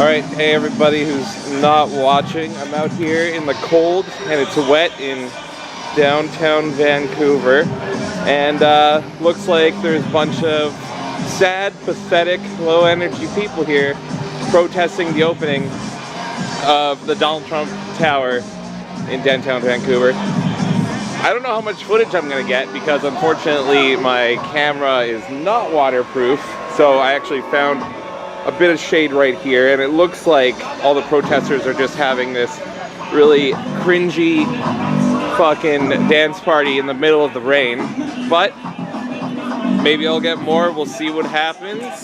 Alright, hey everybody who's not watching. I'm out here in the cold and it's wet in downtown Vancouver. And looks like there's a bunch of sad, pathetic, low energy people here protesting the opening of the Donald Trump Tower in downtown Vancouver. I don't know how much footage I'm gonna get because unfortunately my camera is not waterproof. So I actually found a bit of shade right here, and it looks like all the protesters are just having this really cringy fucking dance party in the middle of the rain. But maybe I'll get more. We'll see what happens.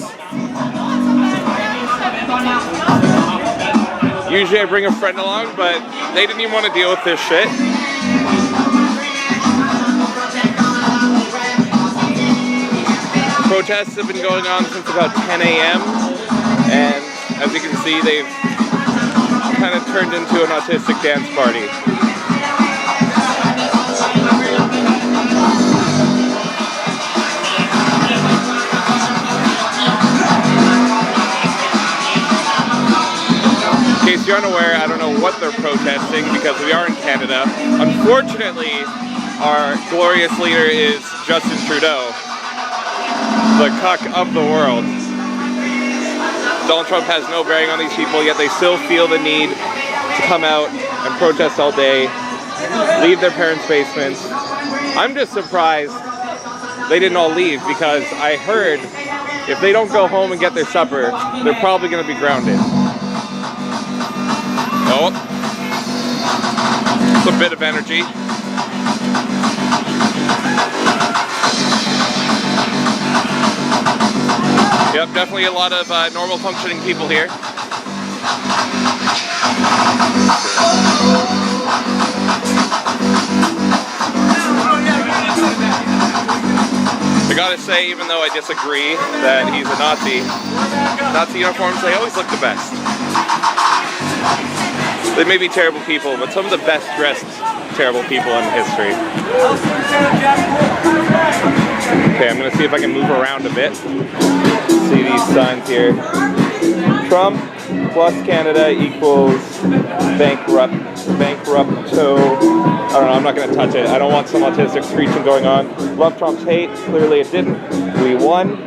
Usually I bring a friend along, but they didn't even want to deal with this shit. Protests have been going on since about 10 a.m. and as you can see, they've kind of turned into an autistic dance party. In case you're unaware, I don't know what they're protesting because we are in Canada. Unfortunately, our glorious leader is Justin Trudeau, the cuck of the world. Donald Trump has no bearing on these people, yet they still feel the need to come out and protest all day, leave their parents' basements. I'm just surprised they didn't all leave because I heard if they don't go home and get their supper, they're probably going to be grounded. Oh, it's a bit of energy. Yep, definitely a lot of normal functioning people here. I gotta say, even though I disagree that he's a Nazi uniforms, they always look the best. They may be terrible people, but some of the best dressed terrible people in history. Okay, I'm gonna see if I can move around a bit. See these signs here. Trump plus Canada equals bankrupt. Bankrupt-o. I don't know, I'm not gonna touch it. I don't want some autistic screeching going on. Love Trump's hate. Clearly it didn't. We won.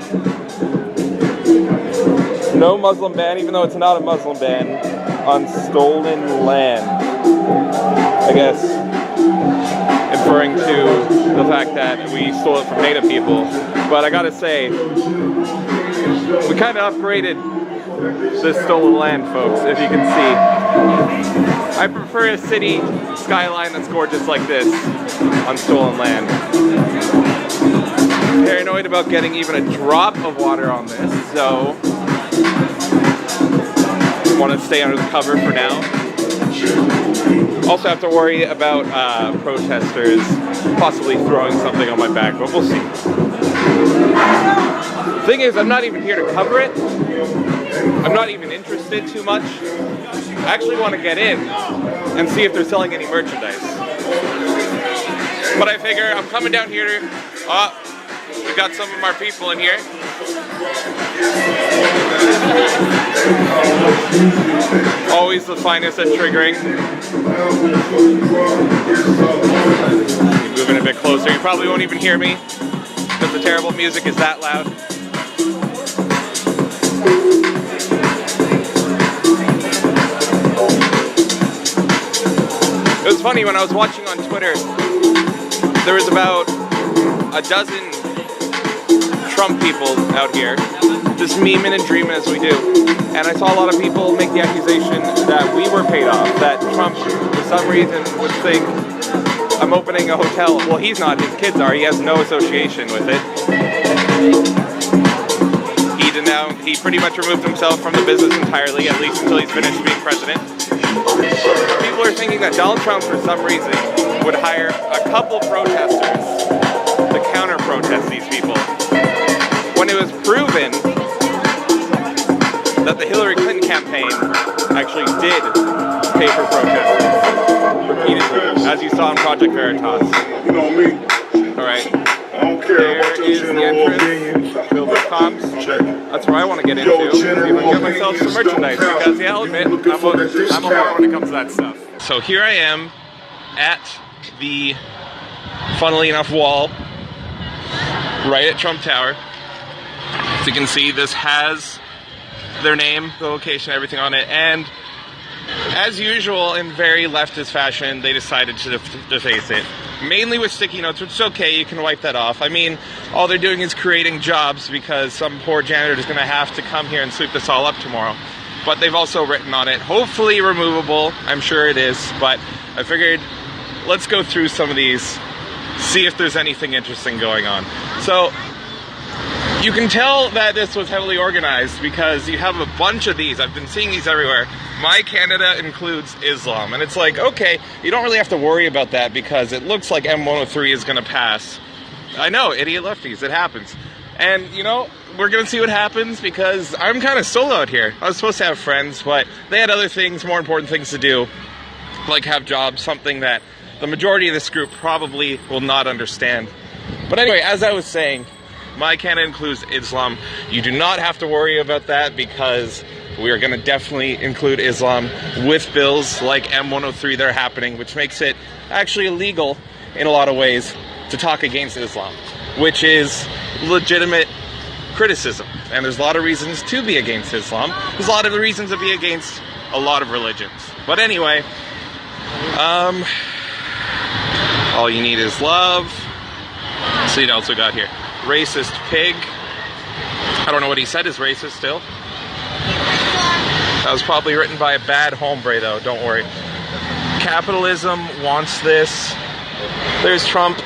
No Muslim ban, even though it's not a Muslim ban, on stolen land. I guess inferring to the fact that we stole it from Native people. But I gotta say, we kind of upgraded this stolen land, folks, if you can see. I prefer a city skyline that's gorgeous like this on stolen land. Paranoid about getting even a drop of water on this, so want to stay under the cover for now. Also have to worry about protesters possibly throwing something on my back, but we'll see. The thing is, I'm not even here to cover it. I'm not even interested too much. I actually want to get in and see if they're selling any merchandise. But I figure I'm coming down here. We got some of our people in here. Always the finest at triggering. Moving a bit closer. You probably won't even hear me because the terrible music is that loud. It was funny when I was watching on Twitter, there was about a dozen Trump people out here, just memeing and dreaming as we do. And I saw a lot of people make the accusation that we were paid off, that Trump, for some reason, would think I'm opening a hotel. Well, he's not, his kids are, he has no association with it. He pretty much removed himself from the business entirely, at least until he's finished being president. People are thinking that Donald Trump, for some reason, would hire a couple protesters to counter-protest these people. When it was proven that the Hillary Clinton campaign actually did pay for protesters repeatedly, as you saw in Project Veritas. Alright. There is the entrance, filled with cops. That's where I want to get into. See if I can get myself some merchandise, because yeah, I'll admit, I'm a whore when it comes to that stuff. So here I am at the, funnily enough, wall right at Trump Tower. As you can see, this has their name, the location, everything on it, and as usual, in very leftist fashion, they decided to deface it. Mainly with sticky notes, which is okay, you can wipe that off. I mean, all they're doing is creating jobs because some poor janitor is going to have to come here and sweep this all up tomorrow. But they've also written on it, hopefully removable, I'm sure it is, but I figured, let's go through some of these, see if there's anything interesting going on. So, you can tell that this was heavily organized because you have a bunch of these. I've been seeing these everywhere. My Canada includes Islam. And it's like, okay, you don't really have to worry about that because it looks like M103 is going to pass. I know, idiot lefties, it happens. And, you know, we're going to see what happens because I'm kind of solo out here. I was supposed to have friends, but they had other things, more important things to do, like have jobs, something that the majority of this group probably will not understand. But anyway, as I was saying, my Canada includes Islam. You do not have to worry about that because we are going to definitely include Islam with bills like M103 that are happening, which makes it actually illegal in a lot of ways to talk against Islam, which is legitimate criticism. And there's a lot of reasons to be against Islam. There's a lot of reasons to be against a lot of religions. But anyway, all you need is love. So you also got here. Racist pig. I don't know what he said is racist still. That was probably written by a bad hombre though, don't worry. Capitalism wants this. There's Trump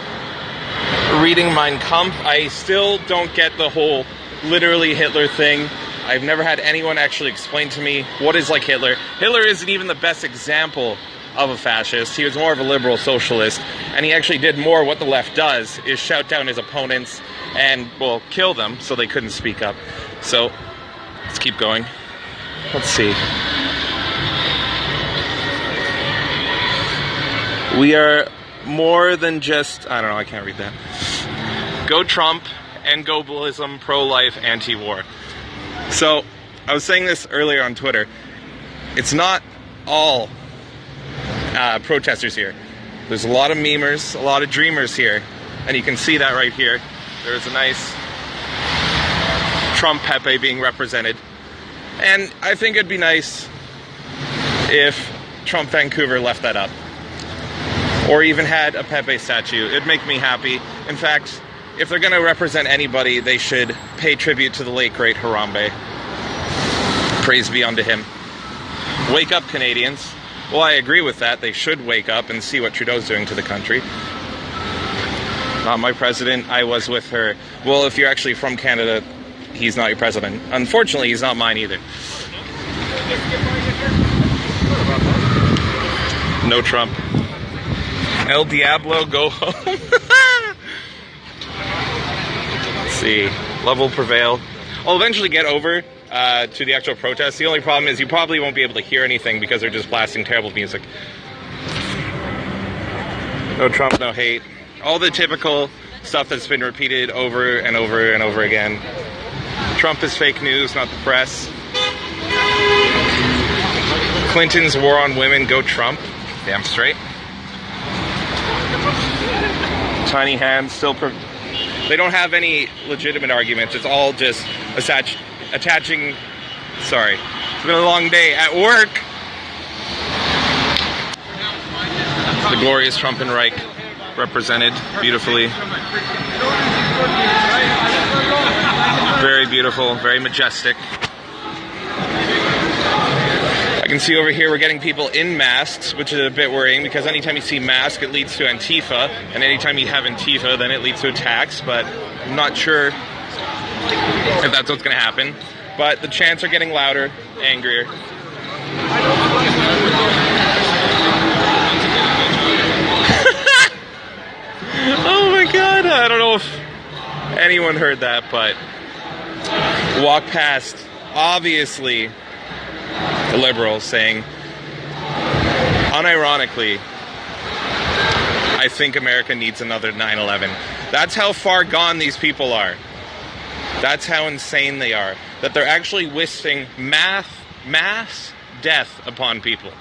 reading Mein Kampf. I still don't get the whole literally Hitler thing. I've never had anyone actually explain to me what is like Hitler. Hitler isn't even the best example of a fascist. He was more of a liberal socialist, and he actually did more what the left does, is shout down his opponents and, well, kill them so they couldn't speak up. So, let's keep going. Let's see. We are more than just, I don't know, I can't read that. Go Trump, end globalism, pro-life, anti-war. So, I was saying this earlier on Twitter. It's not all protesters here. There's a lot of memers, a lot of dreamers here, and you can see that right here. There's a nice Trump Pepe being represented, and I think it'd be nice if Trump Vancouver left that up, or even had a Pepe statue. It'd make me happy. In fact, if they're going to represent anybody, they should pay tribute to the late great Harambe. Praise be unto him. Wake up, Canadians. Well, I agree with that. They should wake up and see what Trudeau's doing to the country. Not my president. I was with her. Well, if you're actually from Canada, he's not your president. Unfortunately, he's not mine either. No Trump. El Diablo, go home. Let's see. Love will prevail. I'll eventually get over to the actual protest. The only problem is you probably won't be able to hear anything because they're just blasting terrible music. No Trump, no hate. All the typical stuff that's been repeated over and over and over again. Trump is fake news, not the press. Clinton's war on women, go Trump. Damn straight. Tiny hands, still... They don't have any legitimate arguments. It's all just attaching... Sorry. It's been a long day at work. The glorious Trump and Reich represented beautifully. Very beautiful, very majestic. I can see over here we're getting people in masks, which is a bit worrying because anytime you see mask, it leads to Antifa, and anytime you have Antifa, then it leads to attacks, but I'm not sure if that's what's going to happen. But the chants are getting louder, angrier. Oh my god, I don't know if anyone heard that, but walk past, obviously, the liberals saying, unironically, I think America needs another 9/11. That's how far gone these people are. That's how insane they are. That they're actually wishing mass death upon people.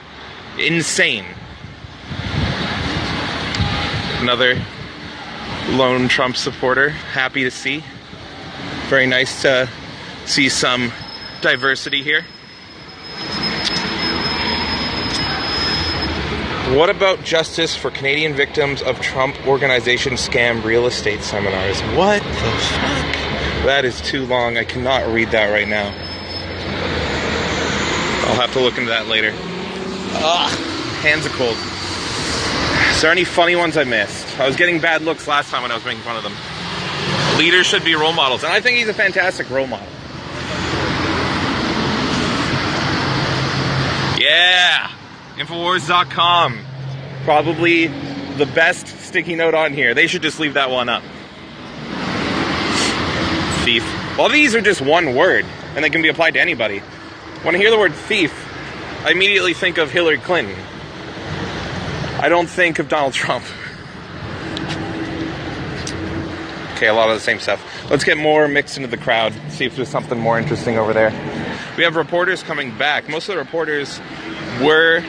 Insane. Another lone Trump supporter. Happy to see. Very nice to see some diversity here. What about justice for Canadian victims of Trump Organization scam real estate seminars? What the fuck? That is too long. I cannot read that right now. I'll have to look into that later. Ugh, hands are cold. Is there any funny ones I missed? I was getting bad looks last time when I was making fun of them. Leaders should be role models, and I think he's a fantastic role model. Yeah! Infowars.com. Probably the best sticky note on here. They should just leave that one up. Thief. All these are just one word, and they can be applied to anybody. When I hear the word thief, I immediately think of Hillary Clinton. I don't think of Donald Trump. Okay, a lot of the same stuff. Let's get more mixed into the crowd, see if there's something more interesting over there. We have reporters coming back. Most of the reporters were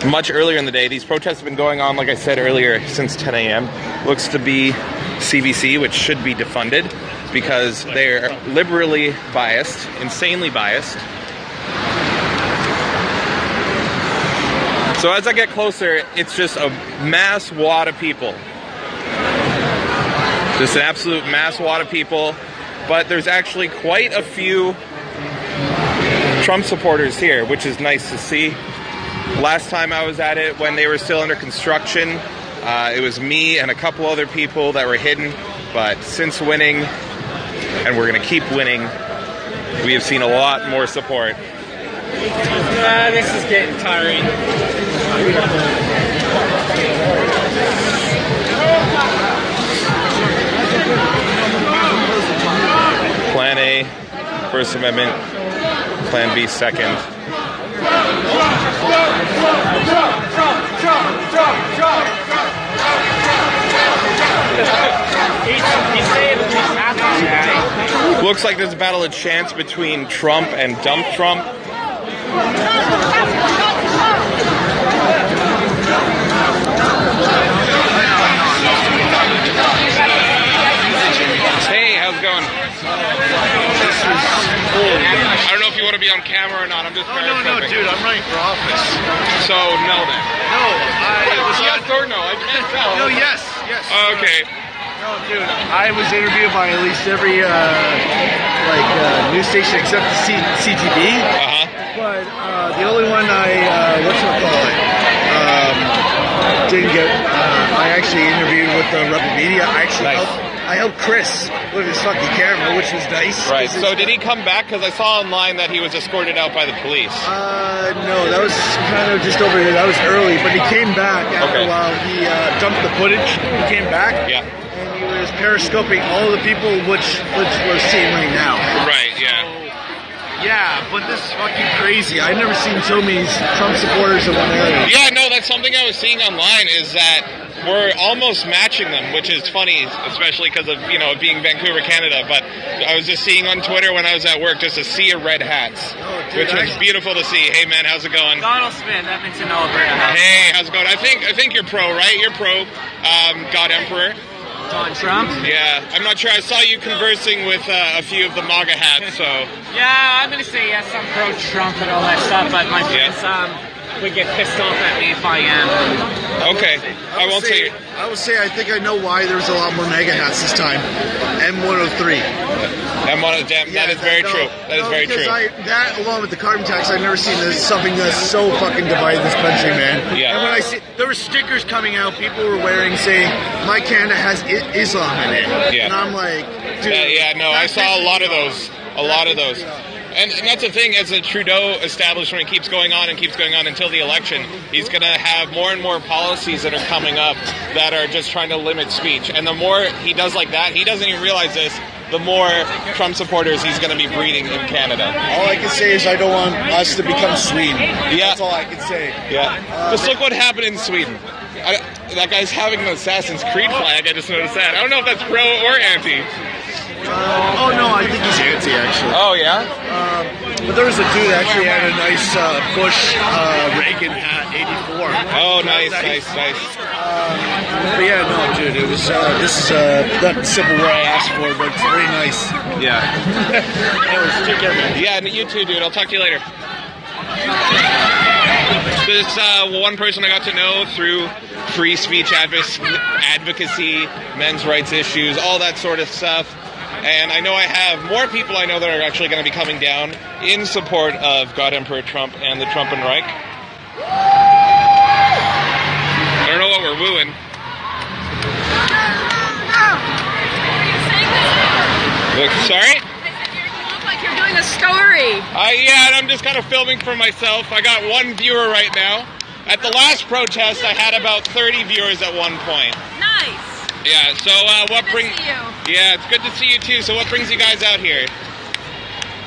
much earlier in the day. These protests have been going on, like I said earlier, since 10 a.m. Looks to be CBC, which should be defunded because they're liberally biased, insanely biased. So as I get closer, it's just a mass wad of people. Just an absolute mass wad of people. But there's actually quite a few Trump supporters here, which is nice to see. Last time I was at it, when they were still under construction, it was me and a couple other people that were hidden. But since winning, and we're going to keep winning, we have seen a lot more support. This is getting tiring. Plan A, First Amendment. Plan B, second. Looks like there's a battle of chance between Trump and Dump Trump. Hey, how's it going? I don't know if you want to be on camera or not. I'm just no, dude, I'm running for office. So, no then. No, I was yes or no? I can't tell. No, yes. Okay. No, dude, I was interviewed by at least every news station except the CTV. But the only one I didn't get. I actually interviewed with the Rebel Media. I helped Chris with his fucking camera, which was nice. Right. So did he come back? Because I saw online that he was escorted out by the police. No, that was kind of just over here. That was early, but he came back after a while. He dumped the footage. He came back. Yeah. And he was periscoping all the people, which we're seeing right now. Right. Yeah. Yeah, but this is fucking crazy. I've never seen so many Trump supporters in one area. Yeah, no, that's something I was seeing online, is that we're almost matching them, which is funny, especially because of, being Vancouver, Canada. But I was just seeing on Twitter when I was at work just a sea of red hats, which was beautiful to see. Hey, man, how's it going? Donald Smith, Edmonton, Alberta. Hey, how's it going? I think you're pro, right? You're pro God Emperor. Don Trump? Yeah, I'm not sure. I saw you conversing with a few of the MAGA hats, so... Yeah, I'm going to say yes, I'm pro-Trump and all that stuff, but my friends would get pissed off at me if I am. Okay, I won't say... I would say I think I know why there's a lot more MAGA hats this time. M103. That is very true. That is very true. That, along with the carbon tax, I've never seen something that's so fucking divided this country, man. Yeah. And when I see, there were stickers coming out, people were wearing saying, "My Canada has Islam in it." Yeah. And I'm like, dude. I saw a lot of those. And that's the thing, as the Trudeau establishment keeps going on until the election, he's going to have more and more policies that are coming up that are just trying to limit speech. And the more he does like that, he doesn't even realize this, the more Trump supporters he's going to be breeding in Canada. All I can say is I don't want us to become Sweden. Yeah. That's all I can say. Yeah. Just look what happened in Sweden. that guy's having an Assassin's Creed flag. I just noticed that. I don't know if that's pro or anti. Oh no, I think he's anti actually. Oh yeah. But there was a dude that actually had a nice Bush Reagan hat, '84. Oh, nice. But yeah, no, dude, it was. This is not the Civil War I asked for, but it's very nice. Yeah. Anyways, take care, man. Yeah, you too, dude. I'll talk to you later. This one person I got to know through free speech advocacy, men's rights issues, all that sort of stuff. And I know I have more people I know that are actually going to be coming down in support of God Emperor Trump and the Trumpenreich. I don't know what we're wooing. Sorry? You look like you're doing a story. Yeah, and I'm just kind of filming for myself. I got one viewer right now. At the last protest, I had about 30 viewers at one point. Nice. Yeah, so what brings... Good to see you. Yeah, it's good to see you too. So what brings you guys out here?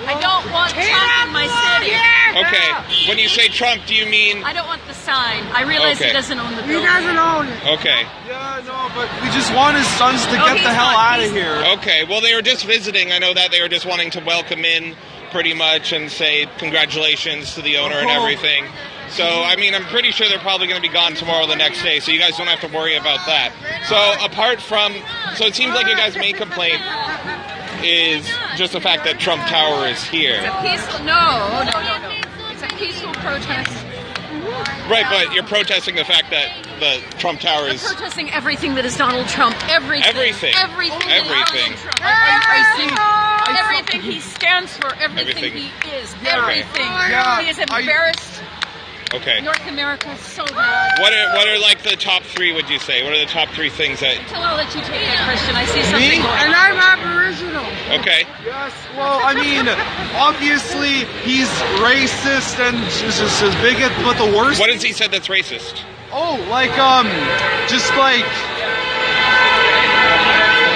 I don't want Trump in my city. Okay, when you say Trump, do you mean... I don't want the sign. I realize he doesn't own the building. He doesn't own it. Okay. Yeah, no, but we just want his sons to get the hell out of here. Okay, well they were just visiting. I know that they were just wanting to welcome in pretty much and say congratulations to the owner and everything. So, I mean, I'm pretty sure they're probably going to be gone tomorrow or the next day, so you guys don't have to worry about that. So, apart from... So, it seems like your guys' main complaint is just the fact that Trump Tower is here. It's a peaceful... No. It's a peaceful protest. Right, but you're protesting the fact that the Trump Tower is... I'm protesting everything that is Donald Trump. Everything. Everything. Everything. Everything he stands for. Everything he is. Everything. Yeah. He is embarrassed. Okay. North America is so bad. What are like the top three, would you say? What are the top three things that... Until I'll let you take it, Christian. I see something Me? going And on. I'm Aboriginal. Okay. Yes, well, I mean, obviously he's racist and just a bigot, but the worst... What has he said that's racist? Oh, like, just like...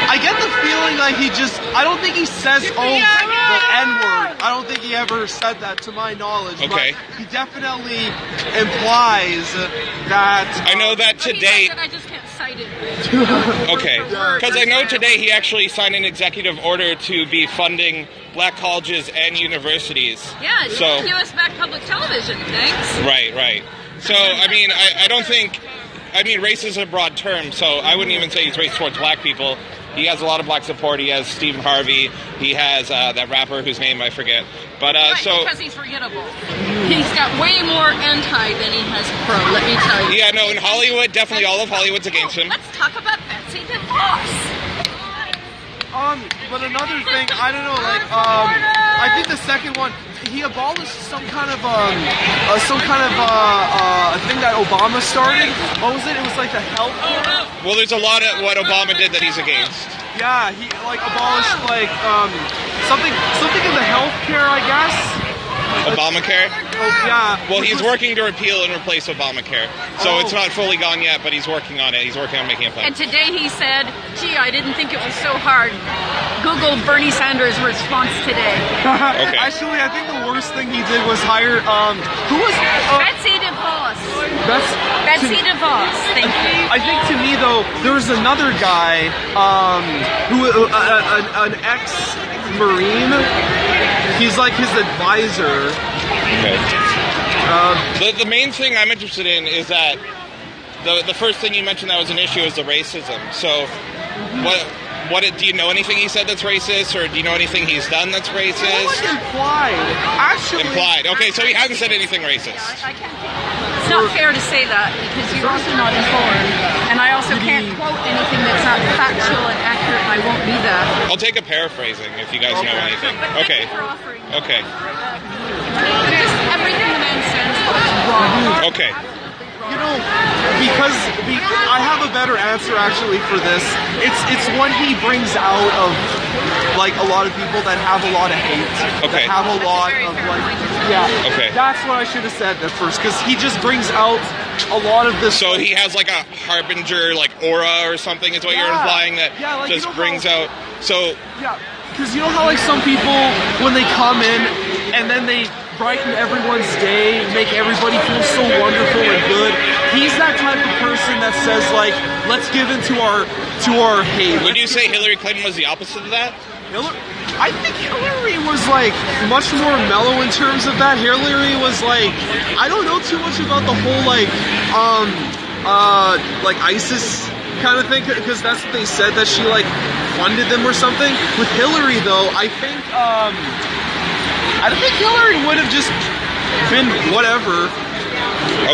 I get the feeling like he just... I don't think he says, the N-word. I don't think he ever said that to my knowledge. Okay. But he definitely implies that... I know that today... I just can't cite it. Okay. Because I know today he actually signed an executive order to be funding black colleges and universities. Yeah, so, U.S. back public television, thanks. Right. So, I mean, I don't think... I mean, race is a broad term, so I wouldn't even say he's racist towards black people. He has a lot of black support. He has Stephen Harvey. He has that rapper whose name I forget. But right, so because he's forgettable. He's got way more anti than he has pro. Let me tell you. Yeah, no, in Hollywood, definitely all of Hollywood's against him. Let's talk about Betsy DeVos. But another thing, I don't know, like, I think the second one, he abolished some kind of thing that Obama started. What was it? It was like the health care. Well, there's a lot of what Obama did that he's against. Yeah, he like abolished like something in the health care, I guess. Obamacare? Oh yeah. Well, he's working to repeal and replace Obamacare. So it's not fully gone yet, but he's working on it. He's working on making a plan. And today he said, gee, I didn't think it was so hard. Google Bernie Sanders' response today. Okay. Actually, I think the worst thing he did was hire, who was... Betsy DeVos. Betsy DeVos, thank you. I think to me, though, there was another guy, an ex-Marine. He's like his advisor. Okay. The main thing I'm interested in is that the first thing you mentioned that was an issue is the racism. So, what do you know anything he said that's racist, or do you know anything he's done that's racist? It was implied. Actually. Implied. Okay, so he hasn't said anything racist. I can't. It's not fair to say that because you're also not informed, and I also can't quote anything that's not factual and accurate. And I won't be that. I'll take a paraphrasing if you guys know anything. But Okay. thank you for offering. Okay. Just everything the man stands for is wrong. Okay. You know, because I have a better answer actually for this. It's when he brings out of like a lot of people that have a lot of hate. Okay. That have a lot of like, yeah. Okay. That's what I should have said at first, because he just brings out a lot of this. So he has like a harbinger, like aura or something, is what you're implying, that like, just you know brings how, out. So yeah, because you know how like some people when they come in and then they brighten everyone's day, make everybody feel so wonderful and good. he's that type of person that says like, let's give in to our hate. Would you say Hillary Clinton was the opposite of that? I think Hillary was like much more mellow in terms of that. Hillary was like, I don't know too much about the whole like ISIS kind of thing, because that's what they said, that she like funded them or something. With Hillary though, I think Hillary would have just been whatever.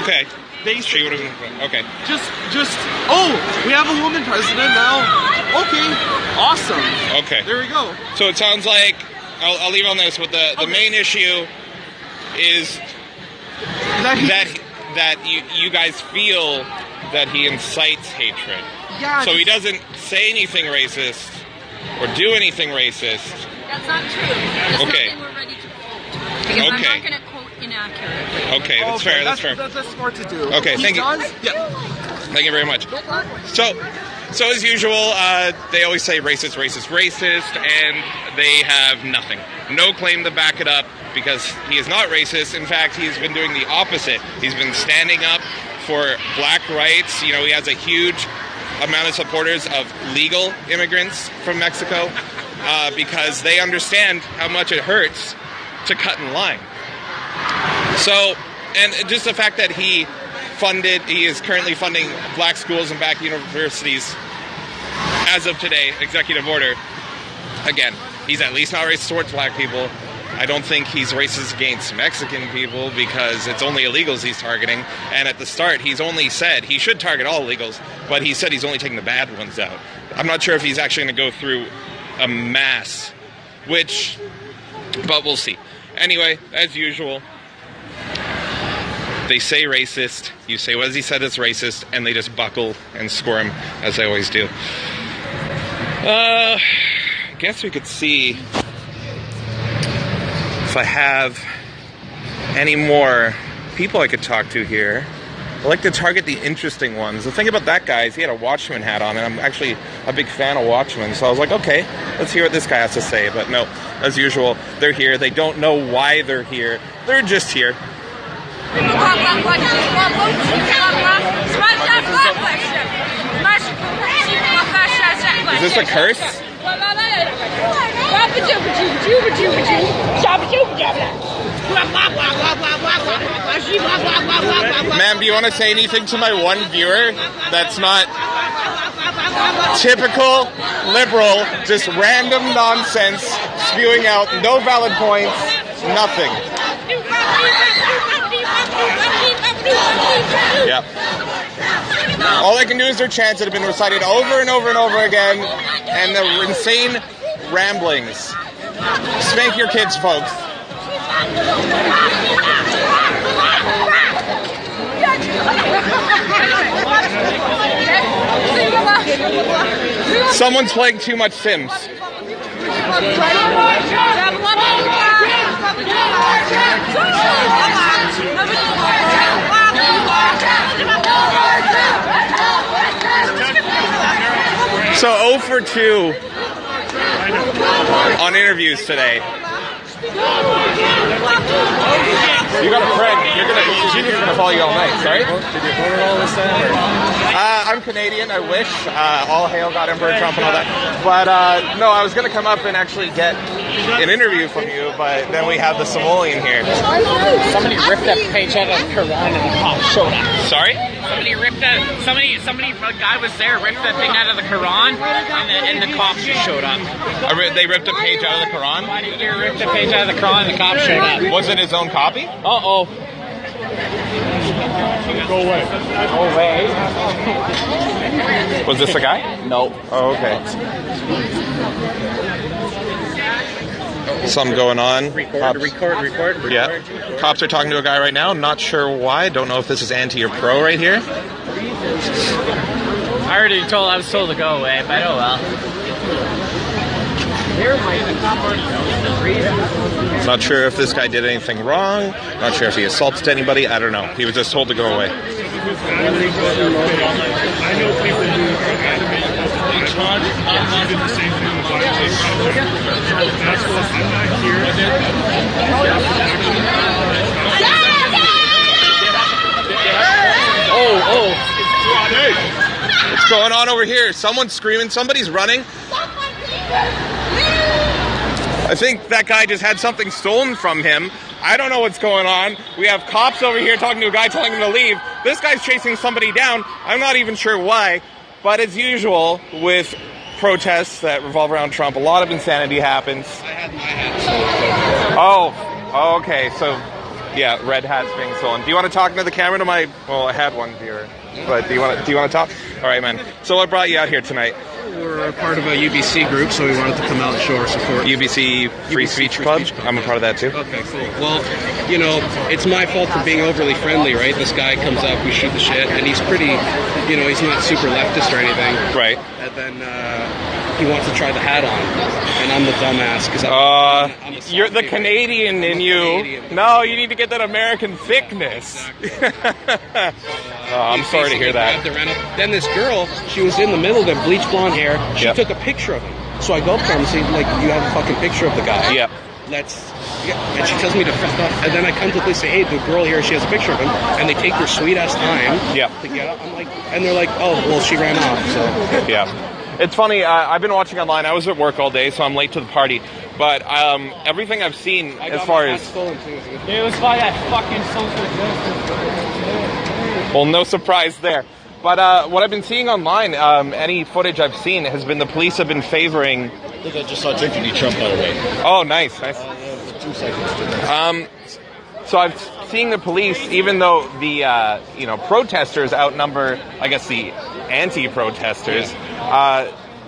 Okay. Basically. She would have been okay. Just oh, we have a woman president now. Okay, awesome. Okay. There we go. So it sounds like I'll leave on this. But the main issue is that you guys feel that he incites hatred. Yeah. So he doesn't say anything racist or do anything racist. That's not true. That's Okay. nothing we're ready to quote. Because I'm not going to quote inaccurately. Okay, that's fair. That's fair. That's smart to do. Okay, thank you. Yeah. Thank you very much. So as usual, they always say racist, racist, racist, and they have nothing. No claim to back it up, because he is not racist. In fact, he's been doing the opposite. He's been standing up for black rights. You know, he has a huge amount of supporters of legal immigrants from Mexico, because they understand how much it hurts to cut in line. So, and just the fact that he is currently funding black schools and black universities as of today, executive order. Again, he's at least not racist towards black people. I don't think he's racist against Mexican people, because it's only illegals he's targeting. And at the start, he's only said he should target all illegals, but he said he's only taking the bad ones out. I'm not sure if he's actually going to go through a mass, but we'll see. Anyway, as usual, they say racist, you say, what has he said is racist, and they just buckle and squirm, as they always do. I guess we could see if I have any more people I could talk to here. I like to target the interesting ones. The thing about that guy is he had a Watchman hat on, and I'm actually a big fan of Watchmen, so I was like, okay, let's hear what this guy has to say. But no, as usual, they're here. They don't know why they're here. They're just here. Is this a curse? Ma'am, do you want to say anything to my one viewer that's not typical liberal, just random nonsense, spewing out no valid points, nothing? Yep. All I can do is their chants that have been recited over and over and over again, and the insane ramblings. Spank your kids, folks. Someone's playing too much Sims. So 0 for 2 on interviews today. You got a friend. She's gonna follow you all night. Sorry. Did you vote all this time? I'm Canadian. I wish. All hail God Emperor Trump and all that. But no, I was gonna come up and actually get an interview from you, but then we have the simoleon here. Somebody ripped that page out of the Quran and the cops showed up. Sorry? Somebody, a guy was there, ripped that thing out of the Quran, and the cops just showed up. They ripped a page out of the Quran? Why did you rip the page out of the Quran and the cops showed up? Was it his own copy? Uh-oh. Go away. Go away. Was this the guy? No. Oh, okay. Something going on. Record. Yeah. Cops are talking to a guy right now. Not sure why. Don't know if this is anti or pro right here. I was told to go away, but oh well. Not sure if this guy did anything wrong. Not sure if he assaulted anybody. I don't know. He was just told to go away. I know people who did the same thing with that's what I'm not here. Oh, going on over here? Someone's screaming. Somebody's running. I think that guy just had something stolen from him. I don't know what's going on. We have cops over here talking to a guy telling him to leave. This guy's chasing somebody down. I'm not even sure why. But as usual with protests that revolve around Trump, a lot of insanity happens. I had my hat stolen. Oh, okay. So, yeah, red hats being stolen. Do you want to talk into the camera to my... Well, I had one here. But do you want to talk? All right, man. So what brought you out here tonight? We're part of a UBC group, so we wanted to come out and show our support. UBC Free Speech Club? I'm a part of that too. Okay, cool. Well, you know, it's my fault for being overly friendly, right? This guy comes up, we shoot the shit, and he's pretty, you know, he's not super leftist or anything. Right. And then he wants to try the hat on, and I'm the dumbass because I'm you're the Canadian in you. Canadian. No, you need to get that American thickness. Exactly. I'm sorry to hear that. Then this girl, she was in the middle of the bleach blonde hair. She took a picture of him. So I go up to her and say, like, you have a fucking picture of the guy. Yep. And she tells me to fuck off. And then I come to the police and say, hey, the girl here, she has a picture of him. And they take their sweet ass time to get up. I'm like, and they're like, oh, well, she ran off. So yeah. It's funny, I've been watching online. I was at work all day, so I'm late to the party. But everything I've seen as far as... It was by that fucking social justice. Well, no surprise there. But what I've been seeing online, any footage I've seen, has been the police have been favoring... I think I just saw Tiffany Trump, by the way. Oh, nice. 2 seconds. So I've seen the police, even though the protesters outnumber, I guess, the anti-protesters,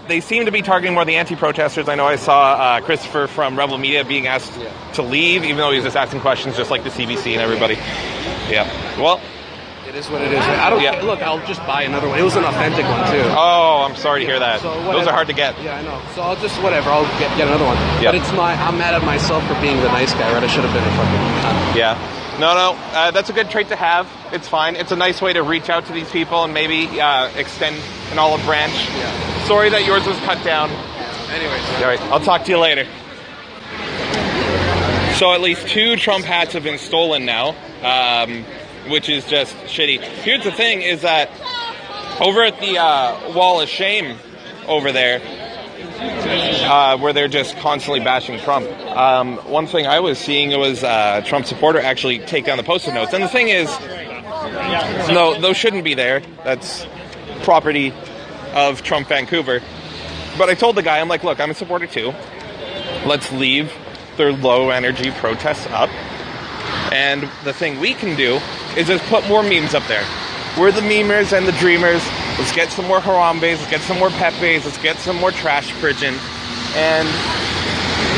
they seem to be targeting more the anti-protesters. I know I saw Christopher from Rebel Media being asked to leave, even though he was just asking questions just like the CBC and everybody. Yeah. Well... It is what it is. I don't look, I'll just buy another one. It was an authentic one, too. Oh, I'm sorry to hear that. So those are hard to get. Yeah, I know. So I'll just, whatever, I'll get another one. Yep. But I'm mad at myself for being the nice guy, right? I should have been a fucking cunt. Yeah. No, that's a good trait to have. It's fine. It's a nice way to reach out to these people and maybe extend an olive branch. Yeah. Sorry that yours was cut down. Anyways. All right, I'll talk to you later. So at least 2 Trump hats have been stolen now. Which is just shitty. Here's the thing, is that over at the Wall of Shame over there, where they're just constantly bashing Trump, one thing I was seeing was a Trump supporter actually take down the Post-it notes. And the thing is, no, those shouldn't be there. That's property of Trump Vancouver. But I told the guy, I'm like, look, I'm a supporter too. Let's leave their low-energy protests up. And the thing we can do is just put more memes up there. We're the memers and the dreamers. Let's get some more Harambe's. Let's get some more Pepe's. Let's get some more trash prison. And,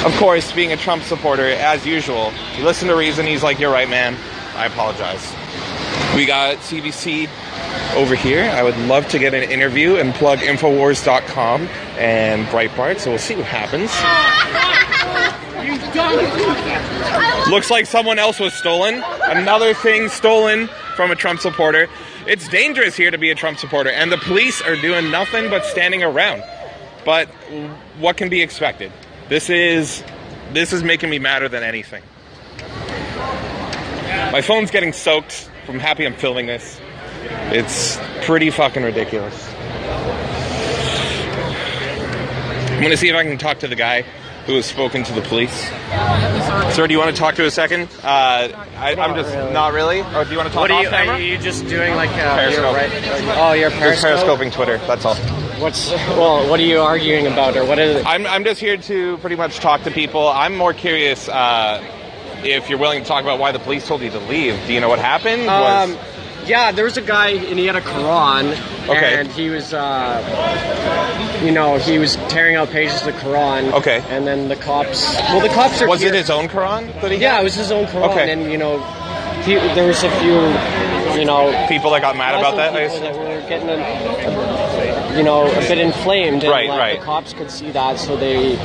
of course, being a Trump supporter, as usual, you listen to Reason, he's like, you're right, man. I apologize. We got CBC over here. I would love to get an interview and plug Infowars.com and Breitbart, so we'll see what happens. Looks like someone else was stolen. Another thing stolen from a Trump supporter. It's dangerous here to be a Trump supporter, and the police are doing nothing but standing around. But what can be expected? This is making me madder than anything. My phone's getting soaked. I'm happy I'm filming this. It's pretty fucking ridiculous. I'm gonna see if I can talk to the guy who has spoken to the police. Sir, do you want to talk to a second? I'm just really. Not really. Or do you want to talk off camera? Are you just doing like Periscope? You're Periscope? Just Periscoping Twitter. That's all. What are you arguing about, or what is it? I'm just here to pretty much talk to people. I'm more curious if you're willing to talk about why the police told you to leave. Do you know what happened? Yeah, there was a guy, and he had a Quran, and he was, he was tearing out pages of the Quran. Okay. And then the cops are Was it his own Quran that he had? it was his own Quran. Okay. And, there was a few, people that got mad about that? That were getting, a bit inflamed. And, right. The cops could see that, so they,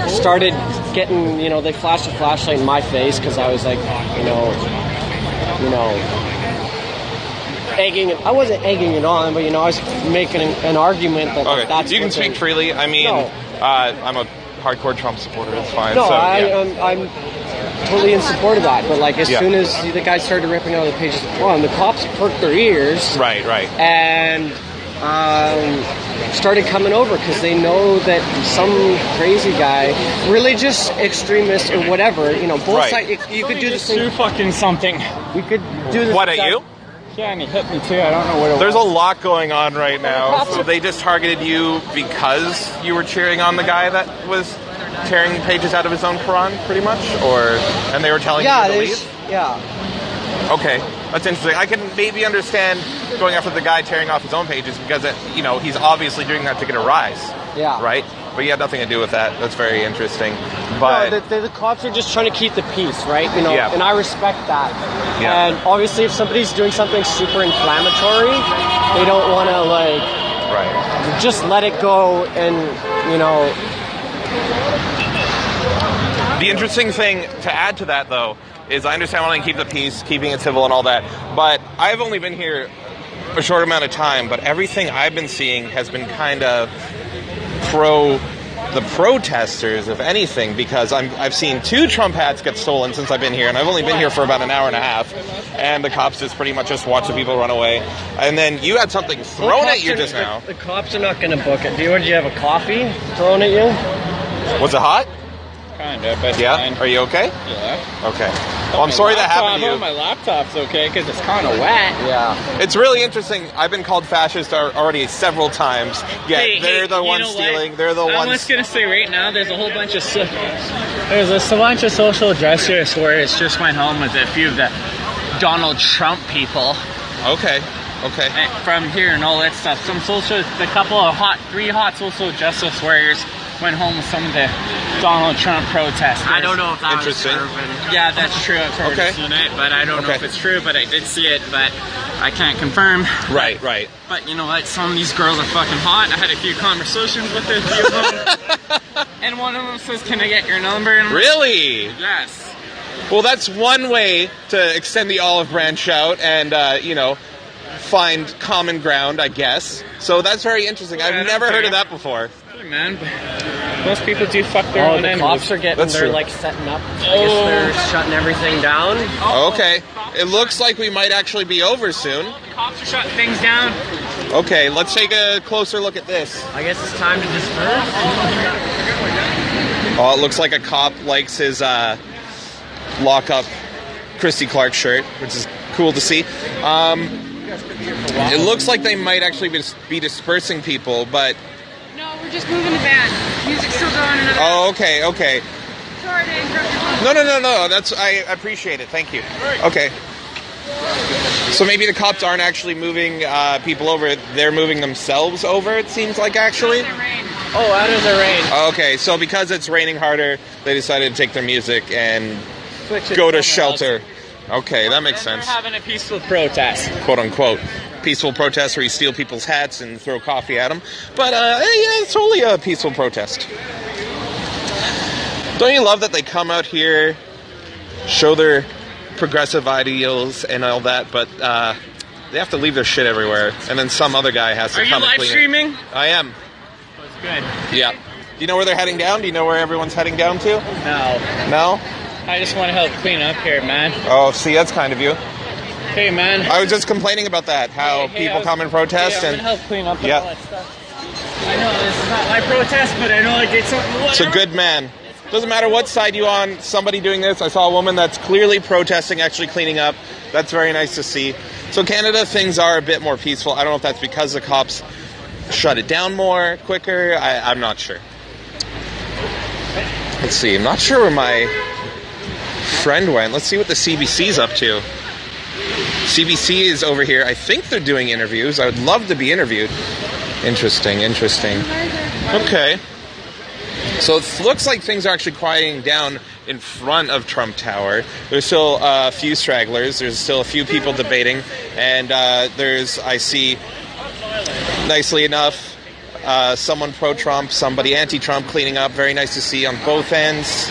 started getting, they flashed a flashlight in my face because I was like, egging it. I wasn't egging it on, but I was making an argument that that's. You can speak freely. I mean, I'm a hardcore Trump supporter. It's fine. No, so, I'm totally in support of that. But like as soon as the guy started ripping out the pages of Quran, the cops perked their ears. Right. And started coming over because they know that some crazy guy, religious extremist or whatever, both sides. You could do the same. Do fucking something. We could do this. What at you? Yeah, and he hit me too. I don't know what it was. There's a lot going on right now. So they just targeted you because you were cheering on the guy that was tearing pages out of his own Quran, pretty much, and they were telling you to leave. Yeah. Okay, that's interesting. I can maybe understand going after the guy tearing off his own pages because he's obviously doing that to get a rise. Yeah. Right. But he had nothing to do with that. That's very interesting. But the cops are just trying to keep the peace, right? Yeah. And I respect that. Yeah. And obviously, if somebody's doing something super inflammatory, they don't want to just let it go and The interesting thing to add to that, though, is I understand wanting to keep the peace, keeping it civil and all that, but I've only been here a short amount of time, but everything I've been seeing has been kind of the protesters, if anything, because I've seen 2 Trump hats get stolen since I've been here, and I've only been here for about an hour and a half, and the cops just pretty much just watch the people run away. And then you had something thrown at you just now. The cops are not going to book it. Did you have a coffee thrown at you? Was it hot? Kind of, but yeah. Are you okay? Yeah. Okay. Well, I'm sorry that happened to you. My laptop's okay because it's kind of wet. Yeah. It's really interesting. I've been called fascist already several times. Yeah, they're the ones stealing. They're the ones. I'm just gonna say right now, there's a whole bunch of bunch of social justice warriors just went home with a few of the Donald Trump people. Okay. From here and all that stuff. Three hot social justice warriors went home with some of the Donald Trump protesters. I don't know if that Interesting. Yeah, that's true. I've heard seen it, but I don't know if it's true. But I did see it, but I can't confirm. Right. But you know what? Some of these girls are fucking hot. I had a few conversations with a few of them, and one of them says, "Can I get your number?" And Really? Yes. Well, that's one way to extend the olive branch out and find common ground, I guess. So that's very interesting. I've never heard of that before. Man, most people do fuck their own the cops are getting, they're like setting up. I guess they're shutting everything down. Okay. It looks like we might actually be over soon. The cops are shutting things down. Okay, let's take a closer look at this. I guess it's time to disperse. Oh, it looks like a cop likes his lock-up Christy Clark shirt, which is cool to see. It looks like they might actually be dispersing people, but... No, we're just moving the van. Music's still going. Oh, okay. Sorry to interrupt. No. I appreciate it. Thank you. Okay. So maybe the cops aren't actually moving people over. They're moving themselves over, it seems like, actually. Out of the rain. Okay, so because it's raining harder, they decided to take their music and go to shelter. Okay, that makes sense. We're having a peaceful protest. Quote unquote. Peaceful protest where you steal people's hats and throw coffee at them. But it's totally a peaceful protest. Don't you love that they come out here, show their progressive ideals and all that, but they have to leave their shit everywhere, and then some other guy has to come and clean it. Are you live streaming? I am. That's good. Yeah. Do you know where they're heading down? Do you know where everyone's heading down to? No? I just want to help clean up here, man. Oh, see, that's kind of you. Hey, man. I was just complaining about that, how people come and protest. I'm and gonna help clean up and all that stuff. I know this is not my protest, but I know I did something. Whatever. It's a good man. Doesn't matter what side you on, somebody doing this. I saw a woman that's clearly protesting, actually cleaning up. That's very nice to see. So Canada, things are a bit more peaceful. I don't know if that's because the cops shut it down more, quicker. I'm not sure. Let's see. I'm not sure where my friend went. Let's see what the CBC's up to. CBC is over here. I think they're doing interviews. I would love to be interviewed. Interesting. Okay. So it looks like things are actually quieting down in front of Trump Tower. There's still a few stragglers. There's still a few people debating. And I see, nicely enough, someone pro-Trump, somebody anti-Trump cleaning up. Very nice to see on both ends.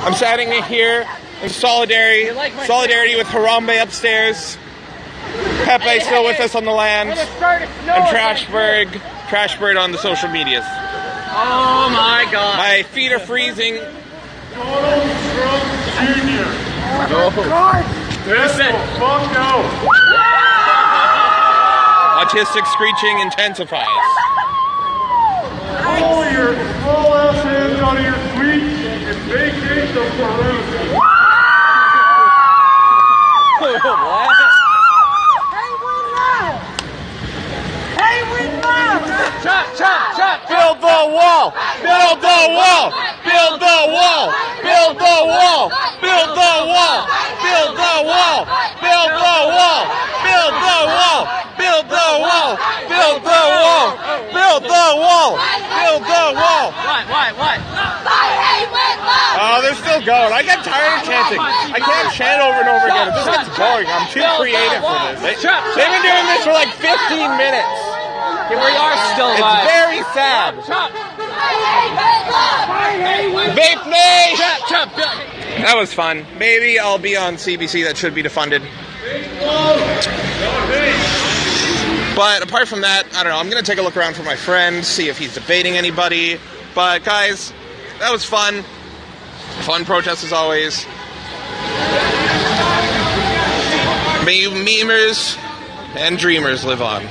I'm standing here in solidarity with Harambe upstairs. Pepe still with us on the land, and Trashbird on the social medias. Oh my God! My feet are freezing. Donald Trump Jr. Fuck no. Autistic screeching intensifies. Pull your small ass hands out of your tweets and vacate the perimeter. What? Hey, we love! Chop, chop, chop! Build the wall! Build the wall! Build the wall! Build the wall! Build the wall! Build the wall! Build the wall! Build the wall! Build the wall! Build the wall! Build the wall! Build the wall! What? Oh, they're still going. I get tired of chanting. I can't chant over and over again. It just gets boring. I'm too creative for this. They've been doing this for like 15 minutes. Here we are still alive. It's very sad. Vape me! That was fun. Maybe I'll be on CBC. That should be defunded. But apart from that, I don't know. I'm going to take a look around for my friend, see if he's debating anybody. But guys, that was fun. Fun protest as always. May you memers and dreamers live on.